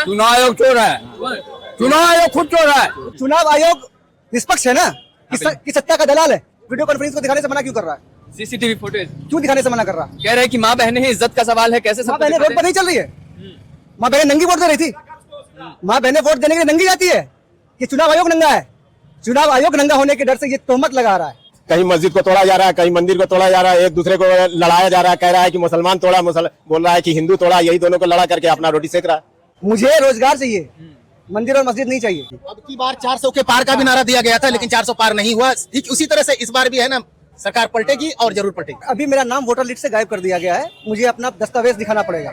चुनाव आयोग चोर है, चुनाव आयोग खुद चोर है। चुनाव आयोग निष्पक्ष है ना, कि सत्ता का दलाल है। वीडियो कॉन्फ्रेंस को दिखाने से मना क्यों कर रहा है? सीसीटीवी फुटेज क्यों दिखाने से मना कर रहा है? कह रहे हैं कि माँ बहनें ही इज्जत का सवाल है, कैसे माँ बहनें रोड पर नहीं चल रही है? माँ बहनें नंगी वोट दे रही थी? माँ बहनें वोट देने के लिए नंगी जाती है कि चुनाव आयोग नंगा है? चुनाव आयोग नंगा होने के डर से ये तोहमत लगा रहा है। कहीं मस्जिद को तोड़ा जा रहा है, कहीं मंदिर को तोड़ा जा रहा है, एक दूसरे को लड़ाया जा रहा है, कह रहा है कि मुसलमान तोड़ा, बोल रहा है कि हिंदू तोड़ा, यही दोनों को लड़ा करके अपना रोटी सेक रहा है। मुझे रोजगार चाहिए, मंदिर और मस्जिद नहीं चाहिए। अब की बार 400 के पार का भी नारा दिया गया था, लेकिन 400 पार नहीं हुआ। ठीक उसी तरह से इस बार भी है ना, सरकार पलटेगी और जरूर पलटेगी। अभी मेरा नाम वोटर लिस्ट से गायब कर दिया गया है, मुझे अपना दस्तावेज दिखाना पड़ेगा।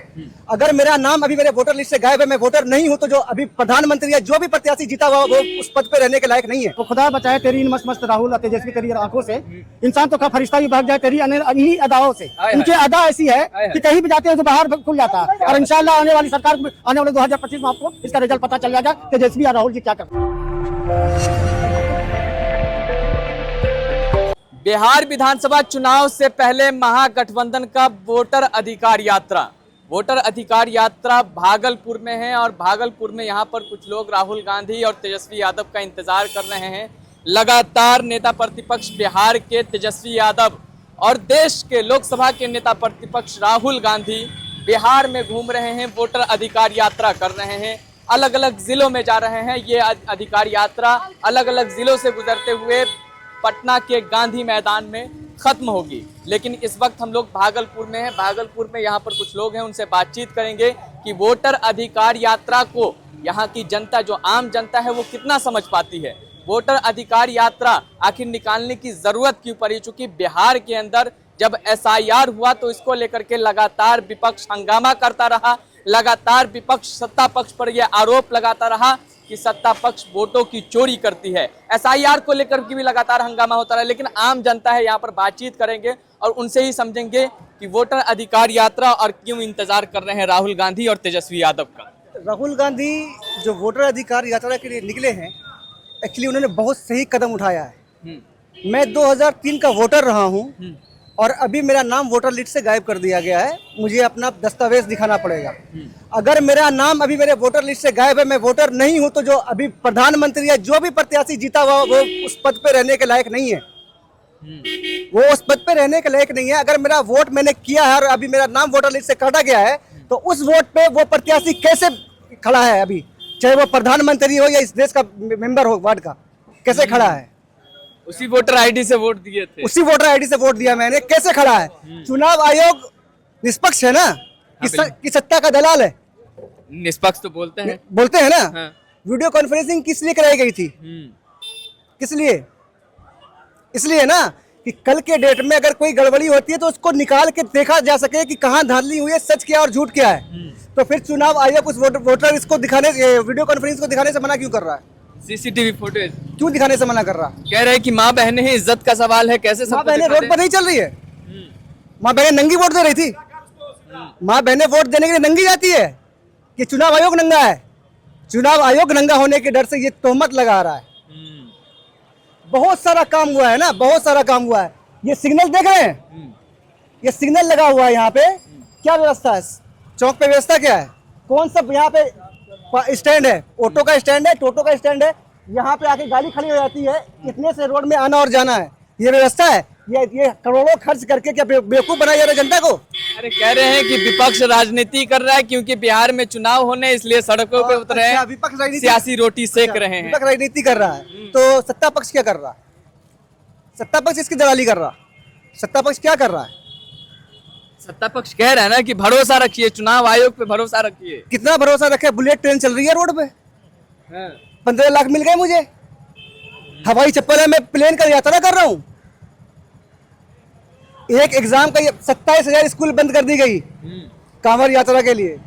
अगर मेरा नाम अभी मेरे वोटर लिस्ट से गायब है, मैं वोटर नहीं हूं, तो जो अभी प्रधानमंत्री या जो भी प्रत्याशी जीता हुआ वो उस पद पे रहने के लायक नहीं है। तो खुदा बचाए तेरी इन मस्त मस्त राहुल तेजस्वी तेरी आंखों से, इंसान तो का फरिश्ता भी भाग जाए तेरी इन्हीं अदाओं से। उनकी अदा ऐसी है कि कहीं भी जाते हैं तो बाहर खुल जाता है। और इंशाल्लाह आने वाली सरकार आने वाले 2025 में आपको इसका रिजल्ट पता चल जाएगा तेजस्वी और राहुल जी क्या करते हैं। बिहार विधानसभा चुनाव से पहले महागठबंधन का वोटर अधिकार यात्रा भागलपुर में है और भागलपुर में यहाँ पर कुछ लोग राहुल गांधी और तेजस्वी यादव का इंतजार कर रहे हैं। लगातार नेता प्रतिपक्ष बिहार के तेजस्वी यादव और देश के लोकसभा के नेता प्रतिपक्ष राहुल गांधी बिहार में घूम रहे हैं, वोटर अधिकार यात्रा कर रहे हैं, अलग अलग जिलों में जा रहे हैं। ये अधिकार यात्रा अलग अलग जिलों से गुजरते हुए पटना के गांधी मैदान में खत्म होगी। लेकिन इस वक्त हम लोग भागलपुर में हैं। भागलपुर में यहाँ पर कुछ लोग हैं, उनसे बातचीत करेंगे कि वोटर अधिकार यात्रा को यहाँ की जनता, जो आम जनता है, वो कितना समझ पाती है। वोटर अधिकार यात्रा आखिर निकालने की जरूरत क्यों पड़ी? चूंकि बिहार के अंदर जब SIR हुआ तो इसको लेकर के लगातार विपक्ष हंगामा करता रहा, लगातार विपक्ष सत्ता पक्ष पर यह आरोप लगाता रहा कि सत्ता पक्ष वोटों की चोरी करती है। SIR को लेकर के भी लगातार हंगामा होता रहा। लेकिन आम जनता है, यहाँ पर बातचीत करेंगे और उनसे ही समझेंगे कि वोटर अधिकार यात्रा और क्यों इंतजार कर रहे हैं राहुल गांधी और तेजस्वी यादव का। राहुल गांधी जो वोटर अधिकार यात्रा के लिए निकले हैं, एक्चुअली उन्होंने बहुत सही कदम उठाया है। मैं 2003 का वोटर रहा हूं और अभी मेरा नाम वोटर लिस्ट से गायब कर दिया गया है। मुझे अपना दस्तावेज दिखाना पड़ेगा। अगर मेरा नाम अभी मेरे वोटर लिस्ट से गायब है, मैं वोटर नहीं हूं, तो जो अभी प्रधानमंत्री या जो भी प्रत्याशी जीता हुआ वो उस पद पे रहने के लायक नहीं है। वो उस पद पे रहने के लायक नहीं है। अगर मेरा वोट मैंने किया है और अभी मेरा नाम वोटर लिस्ट से काटा गया है, तो उस वोट पे वो प्रत्याशी कैसे खड़ा है? अभी चाहे वो प्रधानमंत्री हो या इस देश का मेंबर हो, वार्ड का, कैसे खड़ा है? उसी वोटर आईडी से वोट दिए थे, उसी वोटर आईडी से वोट दिया मैंने, कैसे खड़ा है? चुनाव आयोग निष्पक्ष है ना, कि सत्ता का दलाल है? निष्पक्ष तो बोलते हैं ना। हाँ। वीडियो कॉन्फ्रेंसिंग किस लिए कराई गई थी? किस लिए? इसलिए ना कि कल के डेट में अगर कोई गड़बड़ी होती है तो उसको निकाल के देखा जा सके कि कहाँ धांधली हुई है, सच क्या और झूठ क्या है। तो फिर चुनाव आयोग उस वोटर इसको दिखाने, वीडियो कॉन्फ्रेंस को दिखाने से मना क्यों कर रहा है? सीसीटीवी फुटेज क्यों दिखाने से मना कर रहा है? कह रहे हैं कि माँ बहनें ही इज्जत का सवाल है, कैसे माँ बहनें रोड पर नहीं चल रही है? माँ बहनें नंगी वोट दे रही थी? माँ बहनें वोट देने के लिए नंगी जाती है कि चुनाव आयोग नंगा है? चुनाव आयोग नंगा होने के डर से ये तोहमत लगा रहा है। बहुत सारा काम हुआ है ना, बहुत सारा काम हुआ है। ये सिग्नल देख रहे हैं, ये सिग्नल लगा हुआ है यहाँ पे। क्या व्यवस्था है चौक पे? व्यवस्था क्या है? कौन सा यहाँ पे स्टैंड है? ऑटो का स्टैंड है, टोटो का स्टैंड है। यहाँ पे आके गाड़ी खड़ी हो जाती है, इतने से रोड में आना और जाना है। ये व्यवस्था है? ये करोड़ों खर्च करके क्या बेवकूफ बनाया जा रहा है जनता को? अरे कह रहे हैं कि विपक्ष राजनीति कर रहा है क्योंकि बिहार में चुनाव होने, इसलिए सड़कों पे उतरे हैं, विपक्ष राजनीति, सियासी रोटी सेक रहे हैं। विपक्ष राजनीति कर रहा है तो सत्ता पक्ष क्या कर रहा है? सत्ता पक्ष इसकी दलाली कर रहा है। सत्ता पक्ष क्या कर रहा है? सत्ता पक्ष कह रहा है ना कि भरोसा रखिए, चुनाव आयोग पे भरोसा रखिए। कितना भरोसा रखे? बुलेट ट्रेन चल रही है रोड पे, 15 लाख मिल गए मुझे। हवाई चप्पल है, मैं प्लेन का यात्रा कर रहा हूँ। एक एग्जाम का 27,000 स्कूल बंद कर दी गई कांवड़ यात्रा के लिए।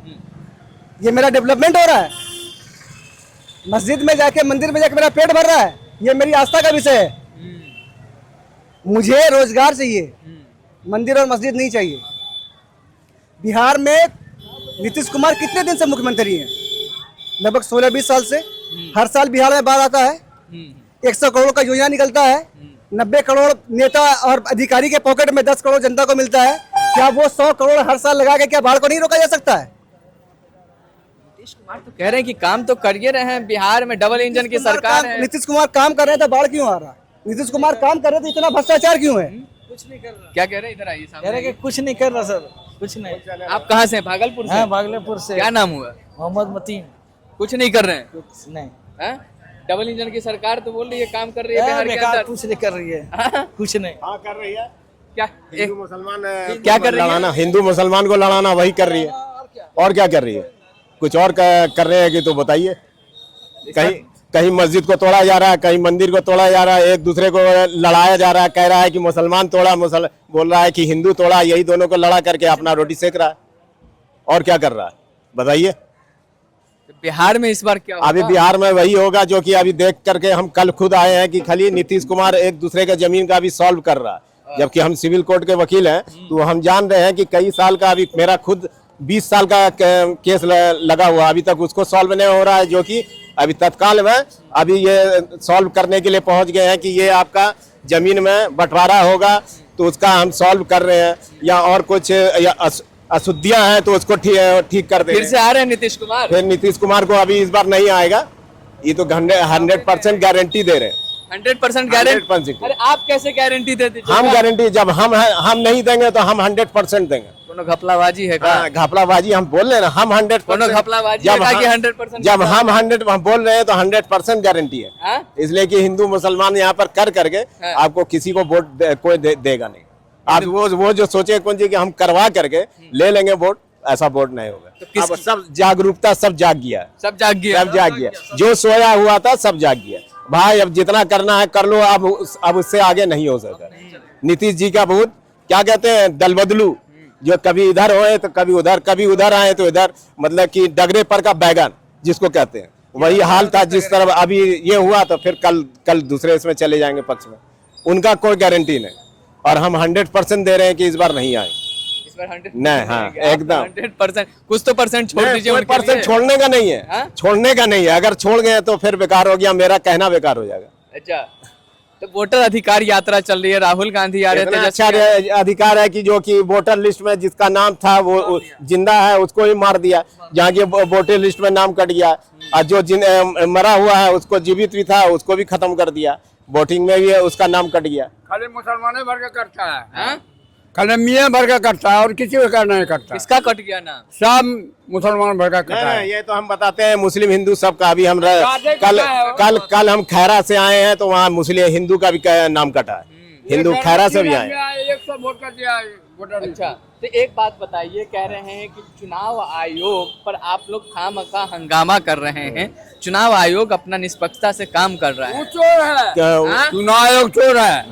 ये मेरा डेवलपमेंट हो रहा है? मस्जिद में जाके, मंदिर में जाके मेरा पेट भर रहा है? ये मेरी आस्था का विषय है। मुझे रोजगार चाहिए, मंदिर और मस्जिद नहीं चाहिए। बिहार में नीतीश कुमार कितने दिन से मुख्यमंत्री हैं? लगभग 16-20 साल से। हर साल बिहार में बाढ़ आता है, 100 करोड़ का योजना निकलता है, 90 करोड़ नेता और अधिकारी के पॉकेट में 10 करोड़ जनता को मिलता है। क्या वो 100 करोड़ हर साल लगा के क्या बाढ़ को नहीं रोका जा सकता है? नीतीश कुमार तो कह रहे हैं कि काम तो कर ही रहे हैं, बिहार में डबल इंजन की सरकार है। नीतीश कुमार काम कर रहे थे, बाढ़ क्यों आ रहा है? नीतीश कुमार काम कर रहे थे, इतना भ्रष्टाचार क्यों है? कुछ नहीं कर रहा, क्या कह रहे हैं, इधर आइए सामने। कह रहे कि कुछ नहीं कर रहा सर, कुछ नहीं। आप कहाँ से हैं? भागलपुर से? हाँ, भागलपुर से। क्या नाम हुआ? मोहम्मद मतीन। कुछ नहीं कर रहे हैं? कुछ नहीं, हैं? डबल इंजन की सरकार तो बोल रही है काम कर रही है बिहार के बेकार, अंदर। कुछ नहीं कर रही है, हाँ? कुछ नहीं। हाँ कर रही है। क्या हिंदू मुसलमान क्या कर रही है? लड़ाना, हिंदू मुसलमान को लड़ाना, वही कर रही है। और क्या कर रही है? कुछ और कर रहे हैं कि तो बताइए। कहीं मस्जिद को तोड़ा जा रहा है, कहीं मंदिर को तोड़ा जा रहा है, एक दूसरे को लड़ाया जा रहा है, कह रहा है कि मुसलमान तोड़ा, बोल रहा है कि हिंदू तोड़ा, यही दोनों को लड़ा करके अपना रोटी सेक रहा है। और क्या कर रहा है बताइए। बिहार में इस बार क्या होगा? अभी बिहार में वही होगा जो कि अभी देख करके हम कल खुद आए हैं कि खाली नीतीश कुमार एक दूसरे का जमीन का भी सॉल्व कर रहा है, जबकि हम सिविल कोर्ट के वकील हैं। तो हम जान रहे हैं कि कई साल का, अभी मेरा खुद 20 साल का केस लगा हुआ, अभी तक उसको सॉल्व नहीं हो रहा है, जो कि अभी तत्काल में अभी ये सॉल्व करने के लिए पहुंच गए हैं कि ये आपका जमीन में बंटवारा होगा तो उसका हम सॉल्व कर रहे हैं, या और कुछ अशुद्धियां हैं तो उसको ठीक कर दे रहे फिर से आ रहे हैं नीतीश कुमार? फिर नीतीश कुमार को अभी इस बार नहीं आएगा, ये तो 100% गारंटी दे रहे हैं। 100% गारंटी? 100%। अरे आप कैसे गारंटी देते? हम गारंटी, जब हम नहीं देंगे तो हम 100% देंगे। कोनो घपलाबाजी है का? घपलाबाजी हम बोल रहे हैं ना, हम 100%। कोनो घपलाबाजी है का कि 100%? जब हम 100 हम बोल रहे हैं तो 100% गारंटी है। हाँ? इसलिए कि हिंदू मुसलमान यहाँ पर कर करके आपको किसी को वोट कोई देगा नहीं। आप वो जो सोचे कौन जी कि हम करवा करके ले लेंगे वोट, ऐसा वोट नहीं होगा। अब सब जागरूकता, सब जाग गया, सब जाग गया, सब जाग गया। जो सोया हुआ था सब जाग गया। भाई अब जितना करना है कर लो, अब उससे आगे नहीं हो सकता। नीतीश जी का बहुत क्या कहते हैं, दल बदलू, जो कभी इधर होए तो कभी उधर, कभी उधर आए तो इधर, मतलब कि डगरे पर का बैगन जिसको कहते हैं, वही हाल था। जिस तरह अभी ये हुआ तो फिर कल दूसरे इसमें चले जाएंगे पक्ष में। उनका कोई गारंटी नहीं, और हम 100% दे रहे हैं कि इस बार नहीं आए। इस बार 100% नहीं, हाँ, एकदम 100%। कुछ तो परसेंट छोड़ दीजिए। कोई परसेंट छोड़ने का नहीं है। हाँ? छोड़ने का नहीं है, अगर छोड़ गए तो फिर बेकार हो गया, मेरा कहना बेकार हो जाएगा। अच्छा, तो वोटर अधिकार यात्रा चल रही है, राहुल गांधी आ रहे थे। अच्छा अधिकार है कि जो कि वोटर लिस्ट में जिसका नाम था वो जिंदा है उसको ही मार दिया, जहाँ की वोटर लिस्ट में नाम कट गया, और जो मरा हुआ है उसको जीवित भी था उसको भी खत्म कर दिया, वोटिंग में भी उसका नाम कट गया। खाली मुसलमानों भर का करता है, हाँ? खाली मियाँ भर का करता है और किसी का नहीं करता। किसका कट गया नाम? सब मुसलमान भर का करता है। ये तो हम बताते हैं मुस्लिम हिंदू सबका। अभी हम कल हम खैरा से आए हैं तो वहाँ मुस्लिम हिंदू का भी नाम कटा है, हिंदू खैरा से भी आए। 100 वोट कर दिया वोटर। अच्छा, तो एक बात बताइए, कह रहे हैं कि चुनाव आयोग पर आप लोग खामखा हंगामा कर रहे हैं। चुनाव आयोग अपना निष्पक्षता से काम कर रहा है। वो चोर है, हाँ? चुनाव आयोग चोर है,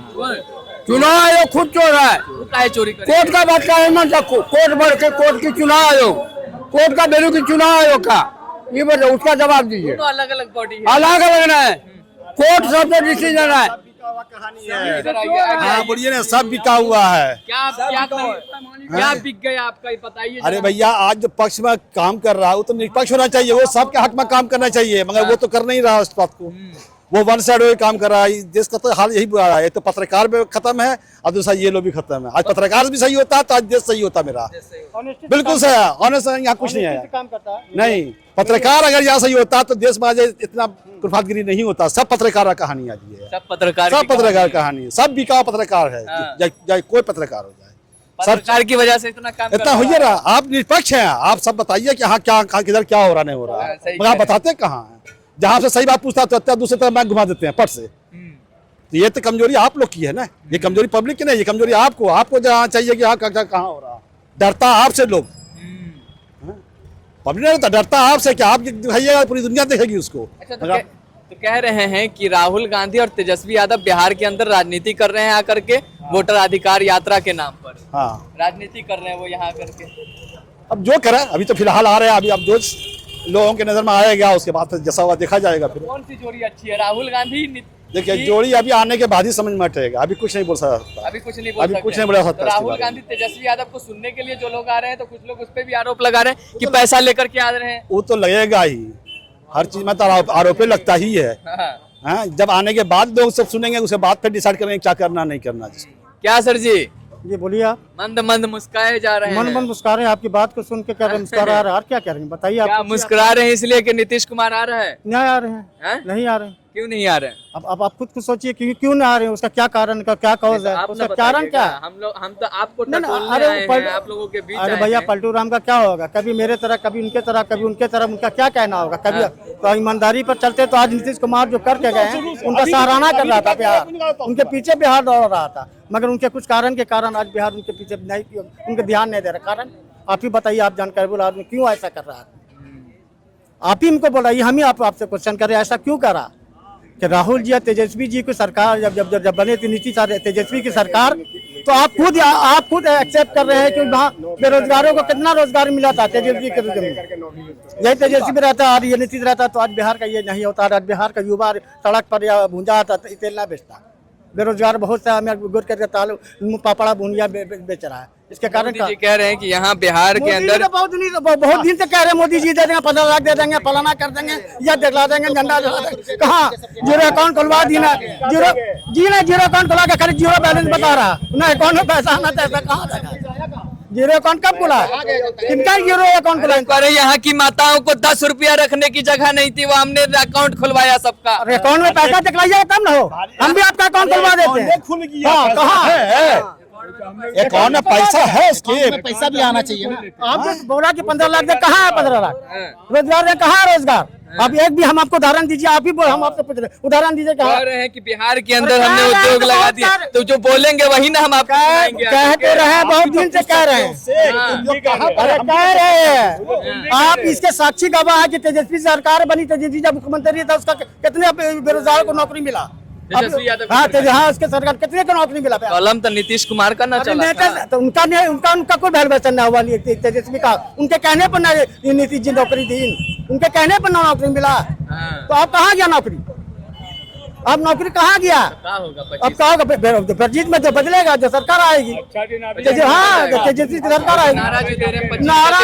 चुनाव आयोग खुद चोर है। वो काहे चोरी करे? कोर्ट का बात का मत रखो, कोर्ट बढ़ के कोर्ट की चुनाव आयोग, कोर्ट का वैल्यू की चुनाव आयोग का, ये बताओ, उसका जवाब दीजिए। दोनों अलग अलग बॉडी है। अलग अलग है, कोर्ट सबसे डिसीजन है। इधर आइए। हाँ बोलिए ना, सब बिका हुआ है। क्या बिक गया आपका, ये बताइए। अरे भैया, आज जो पक्ष में काम कर रहा है वो तो निष्पक्ष होना चाहिए, वो सबके हक में काम करना चाहिए, मगर वो तो कर नहीं रहा उस बात को। वो वन साइड वे काम कर रहा है। देश का तो हाल यही बुरा है, तो पत्रकार भी खत्म है और दूसरा ये लोग भी खत्म है। आज पत्रकार भी सही होता तो आज देश सही होता मेरा। बिल्कुल सही है, ऑनेस्ट यहाँ कुछ नहीं है। काम करता है। नहीं, पत्रकार अगर यहाँ सही होता तो देश में आज इतना कुर्फातगिरी नहीं होता। सब पत्रकार का कहानी आज ये है, सब पत्रकार सब पत्रकार कहानी, सब बिका पत्रकार है। चाहे कोई पत्रकार हो जाए, सरकार की वजह से इतना काम इतना हो ही रहा। आप निष्पक्ष हैं, आप सब बताइए कि हाँ क्या किधर क्या हो रहा नहीं हो रहा, मगर आप बताते कहाँ हैं। जहाँ से सही बात पूछता तो दूसरी तरफ मैं घुमा देते हैं पट से। तो ये तो कमजोरी आप लोग की है ना, ये कमजोरी पब्लिक की नहीं, ये कमजोरी आपको जहाँ चाहिए कि हाँ कहाँ हो रहा। डरता आपसे लोग, पब्लिक नहीं डरता आपसे, कि आप दिखाइएगा पूरी दुनिया देखेगी उसको। अच्छा, तो कह रहे हैं कि राहुल गांधी और तेजस्वी यादव बिहार के अंदर राजनीति कर रहे हैं आकर के, वोटर अधिकार यात्रा के नाम पर। हाँ, राजनीति कर रहे हैं वो यहाँ करके। अब जो करे, अभी तो फिलहाल आ रहे हैं, अभी अब जो लोगों के नजर में आएगा उसके बाद जैसा हुआ देखा जाएगा। फिर कौन सी जोड़ी अच्छी है, राहुल गांधी? देखिए, जोड़ी अभी आने के बाद ही समझ में आएगा, अभी कुछ नहीं बोल सकता। अभी कुछ नहीं बोल अभी सकते। कुछ नहीं बोल सकता। तो राहुल गांधी तेजस्वी यादव को सुनने के लिए जो लोग आ रहे हैं, तो कुछ लोग उस पर भी आरोप लगा रहे हैं कि पैसा लेकर के आ रहे हैं। वो तो लगेगा ही, हर चीज में तो आरोप लगता ही है। हाँ, जब आने के बाद लोग सब सुनेंगे, उसके बाद फिर डिसाइड करेंगे क्या करना नहीं करना। क्या सर जी, जी बोलिए आप। मंद मंद मुस्काए जा रहे मन हैं। मन मुस्कुरा रहे हैं, आपकी बात को सुन के कह रहे हैं मुस्कुरा रहे हैं। और क्या कह रहे हैं बताइए क्या आप। मुस्कुरा रहे हैं इसलिए कि नीतीश कुमार आ रहा है? नहीं आ रहे हैं, हैं? नहीं आ रहे हैं। क्यों नहीं आ रहे हैं? अब आप खुद सोचिए क्यों नहीं आ रहे हैं, उसका क्या कारण का क्या कॉज है, आप उसका ना कारण क्या बताइएगा। है। हम तो आपको नहीं, नहीं, टटोलने अरे आए हैं, पल- आप लोगों के बीच अरे आए भैया हैं। पलटू राम का क्या होगा, कभी मेरे तरह कभी उनके तरह कभी उनके तरह, उनका क्या कहना होगा कभी। तो ईमानदारी पर चलते तो आज नीतीश कुमार जो करके गए हैं उनका सराहना कर रहा था बिहार, उनके पीछे बिहार दौड़ रहा था, मगर उनके कुछ कारण के कारण आज बिहार उनके पीछे नहीं, उनके ध्यान नहीं दे रहा। कारण आप ही बताइए, आप जानकारी बोला आदमी क्यों ऐसा कर रहा है, आप ही हमको बोला, हम ही आपसे क्वेश्चन करें ऐसा क्यों करा कि राहुल जी या तेजस्वी जी की सरकार जब बने थी नीतीश तेजस्वी की सरकार, तो आप खुद एक्सेप्ट कर रहे हैं कि वहाँ बेरोजगारों को कितना रोजगार मिला था तेजस्वी के रूप में। यही तेजस्वी रहता और ये नीतीश रहता तो आज बिहार का ये नहीं होता। आज बिहार का युवा सड़क पर या भूंजा आता तो तेल ना बेचता। बेरोजगार बहुत सा हमें गुड़ करके तालू पापड़ा भूंजा बेच रहा है। इसके कारण मोदी जी कह रहे हैं कि यहाँ बिहार के अंदर बहुत दिन से कह रहे हैं मोदी जी दे देंगे 15 लाख दे देंगे, फलाना कर देंगे, या दिखला देंगे, झंडा दिखला देंगे। कहाँ जीरो अकाउंट खुलवा दी ना, जीरो अकाउंट खुला के खाली जीरो बैलेंस बता रहा ना, अकाउंट में पैसा आना था कहाँ था, जीरो अकाउंट कब खुला, किनका जीरो अकाउंट खुला। अरे यहाँ की माताओं को 10 रुपया रखने की जगह नहीं थी, वो हमने अकाउंट खुलवाया सबका। अकाउंट में पैसा दिखलाइए तब ना हो, हम भी आपका अकाउंट खुलवा देते हैं। हाँ, कहाँ अकाउंट में पैसा है उसके, पैसा भी आना चाहिए ना। आपने बोला कि 15 लाख दे, कहाँ है 15 लाख रोजगार है, कहाँ है रोजगार। अब एक भी हम आपको उदाहरण दीजिए, आप ही हम आपसे पूछ रहे उदाहरण दीजिए। कह रहे हैं कि बिहार के अंदर हमने उद्योग लगा दिया, तो जो बोलेंगे वही ना हम आपको सुनाएंगे। कह तो रहे हैं, बहुत दिन से कह रहे हैं, अरे कह रहे हैं आप, इसके साक्षी गवाह है कि तेजस्वी सरकार बनी, तेजस्वी जब मुख्यमंत्री था उसका कितने बेरोजगार को नौकरी मिला। तेजस्वी यादव हाँ, उसके सरकार कितने को नौकरी मिला। कलम तो नीतीश कुमार का ना चला था। तो उनका कोई वैल्यू नहीं हुआ तेजस्वी का, उनके कहने पर ना नीतीश जी नौकरी दी, उनके कहने पर ना नौकरी मिला। तो आप कहाँ गया नौकरी, अब नौकरी कहाँ गया, अब क्या होगा फर्जीत में जो बदलेगा, जो सरकार आएगी। हाँ, तेजस्वी की सरकार आएगी। नारा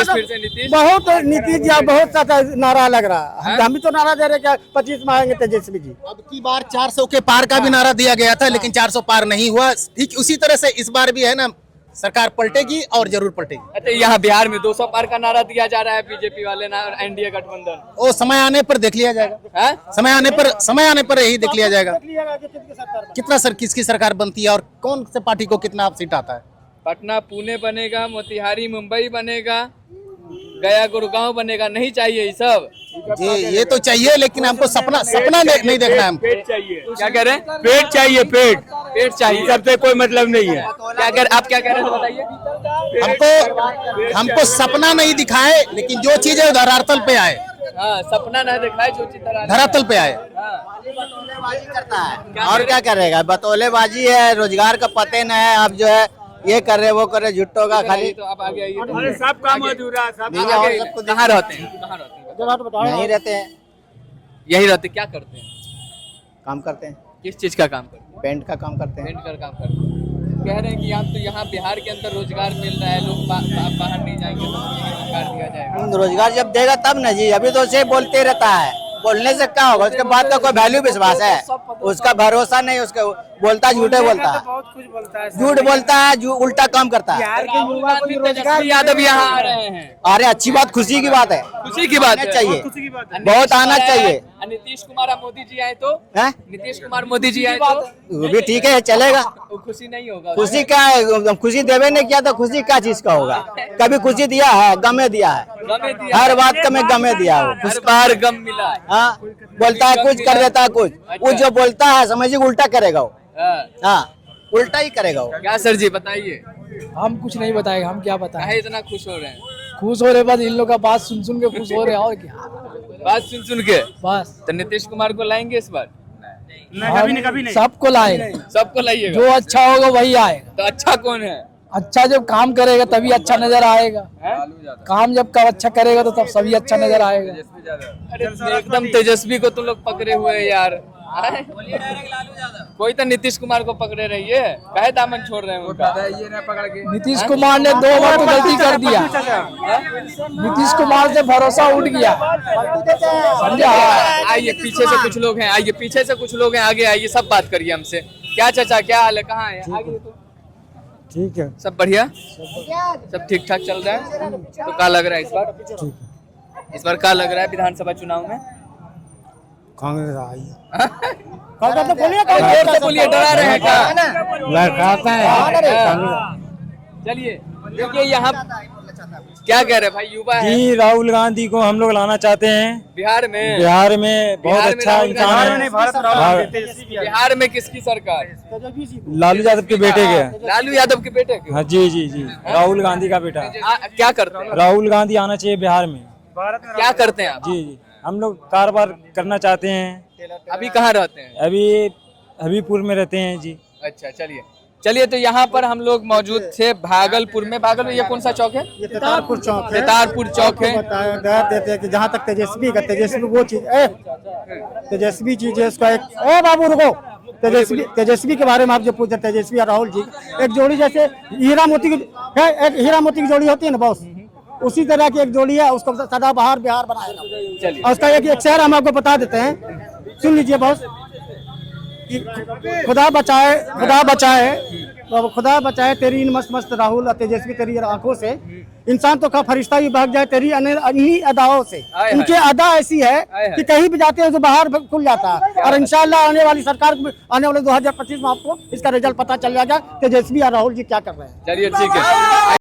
बहुत नीतीश जी बहुत सा नारा लग रहा है, हम भी तो नारा दे रहे क्या 25 में आएंगे तेजस्वी जी। अब की बार 400 के पार का भी नारा दिया गया था, लेकिन 400 पार नहीं हुआ। ठीक उसी तरह से इस बार भी है ना, सरकार पलटेगी और जरूर पलटेगी। अच्छा, यहाँ बिहार में 200 पार का नारा दिया जा रहा है बीजेपी वाले ना, एनडीए गठबंधन। वो समय आने पर देख लिया जाएगा, हैं? समय आने पर यही देख लिया जाएगा कितना किसकी सरकार बनती है और कौन से पार्टी को कितना सीट आता है। पटना पुणे बनेगा, मोतिहारी मुंबई बनेगा, गया गुड़गांव बनेगा, नहीं चाहिए ये सब। जी ये तो चाहिए, लेकिन हमको सपना नहीं देखना है हमको। क्या कह रहे हैं? पेट चाहिए, पेट चाहिए, सबसे कोई मतलब नहीं है। आप क्या कह रहे हैं बताइए। हमको सपना नहीं दिखाए, लेकिन जो चीज है धरातल पे आए। हाँ, सपना ना दिखाए, जो चीज धरातल पे आए। करता है और क्या करेगा, बतौलेबाजी है, रोजगार का पते न है। अब जो है ये कर रहे वो कर रहे, झुट्टो का खाली। तो आप आगे आइए। अरे सब काम अधूरा, सब कहाँ रहते हैं? नहीं रहते हैं, यही रहते। क्या करते हैं? काम करते हैं, किस चीज का काम करते हैं? पेंट का काम करते हैं। पेंट का काम करते हैं। कह रहे हैं कि आप तो यहाँ बिहार के अंदर रोजगार मिल रहा है, लोग बाहर नहीं जाएंगे तो रोजगार दिया जाएगा। रोजगार जब देगा तब ना जी, अभी तो उसे बोलते रहता है, बोलने से क्या होगा, उसके बाद का कोई वैल्यू विश्वास है, उसका भरोसा नहीं, उसका बोलता झूठे बोलता है, झूठ बोलता है, उल्टा काम करता है। राहुल गांधी, तेजस्वी यादव यहाँ आ रहे हैं। अरे अच्छी बात, खुशी की बात है, खुशी की बात आना चाहिए, बहुत आना चाहिए। नीतीश कुमार और मोदी जी आए तो, हैं? नीतीश कुमार मोदी जी आए तो वो भी ठीक है, चलेगा। वो खुशी नहीं होगा। खुशी क्या है, खुशी देवे नहीं किया तो खुशी क्या चीज का होगा। कभी खुशी दिया है, गमे दिया है, गमे दिया, हर बात का में गमे दिया हो। हर बार गम मिला। हाँ, बोलता है कुछ, कर देता है कुछ। वो जो बोलता है समझिए उल्टा करेगा वो। हाँ, उल्टा ही करेगा वो। क्या सर जी बताइए, हम कुछ नहीं बताएगा, हम क्या बताएं। काहे इतना खुश हो रहे हैं? खुश हो रहे बस, इन लोग का बात सुन के खुश हो रहे हैं, और क्या बात सुन के। बस तो नीतीश कुमार को लाएंगे इस बार? कभी नहीं, सबको लाएंगे, सबको लाइएगा। जो अच्छा होगा वही आएगा। तो अच्छा कौन है? अच्छा जब काम करेगा तभी अच्छा नजर आएगा, काम जब अच्छा करेगा तो तब सभी अच्छा नजर आएगा। अरे एकदम तेजस्वी को तुम लोग पकड़े हुए हैं यार। कोई तो नीतीश कुमार को पकड़े रहिए, काहे दामन छोड़ रहे हैं उनका? नीतीश कुमार ने 2 बार तो गलती कर दिया, नीतीश कुमार से भरोसा उठ गया, समझा। आइए पीछे से कुछ लोग हैं, आइए पीछे से कुछ लोग हैं, आगे आइए, सब बात करिए हमसे। क्या चाचा, क्या हाल है, कहाँ है? आगे तो ठीक है। सब बढ़िया, सब ठीक ठाक चल रहा है। तो क्या लग रहा है इस बार क्या लग रहा है विधानसभा चुनाव में? कांग्रेस आई जोर से बोलिए, डरा रहे हैं क्या? चलिए देखिए यहाँ क्या कह रहे हैं भाई, युवा है जी। राहुल गांधी को हम लोग लाना चाहते हैं बिहार में। बिहार में बहुत अच्छा इंसान है। बिहार में किसकी सरकार? लालू यादव के बेटे के। लालू यादव के बेटे के? हाँ जी जी जी, राहुल गांधी का बेटा। क्या करते हैं? राहुल गांधी आना चाहिए बिहार में। क्या करते हैं आप? जी जी, हम लोग कारोबार करना चाहते हैं। अभी कहाँ रहते हैं? अभी हबीबपुर में रहते हैं जी। अच्छा चलिए तो यहाँ पर हम लोग मौजूद थे भागलपुर में। भागलपुर ये कौन सा चौक है? ये तेतारपुर चौक है। तेतारपुर चौक है। बताया देते हैं कि जहाँ तक तेजस्वी वो चीज तेजस्वी चीज है उसका एक बाबू रुको। तेजस्वी के बारे में आप जो पूछते हैं, तेजस्वी और राहुल जी एक जोड़ी जैसे हीरा मोती की जोड़ी होती है ना बॉस, उसी तरह की एक जोड़ी है। उसको सदाबहार बिहार बनाएगा। और उसका एक शहर हम आपको बता देते हैं, सुन लीजिए बॉस। खुदा बचाए तेरी इन मस्त राहुल और तेजस्वी तेरी आंखों से। इंसान तो का फरिश्ता भी भाग जाए तेरी इन्हीं अदाओं से। इनकी अदा ऐसी है कि कहीं भी जाते हैं तो बाहर खुल जाता है। और इंशाल्लाह आने वाली सरकार आने वाले 2025 में आपको इसका रिजल्ट पता चल जाएगा तेजस्वी और राहुल जी क्या कर रहे हैं। चलिए ठीक है।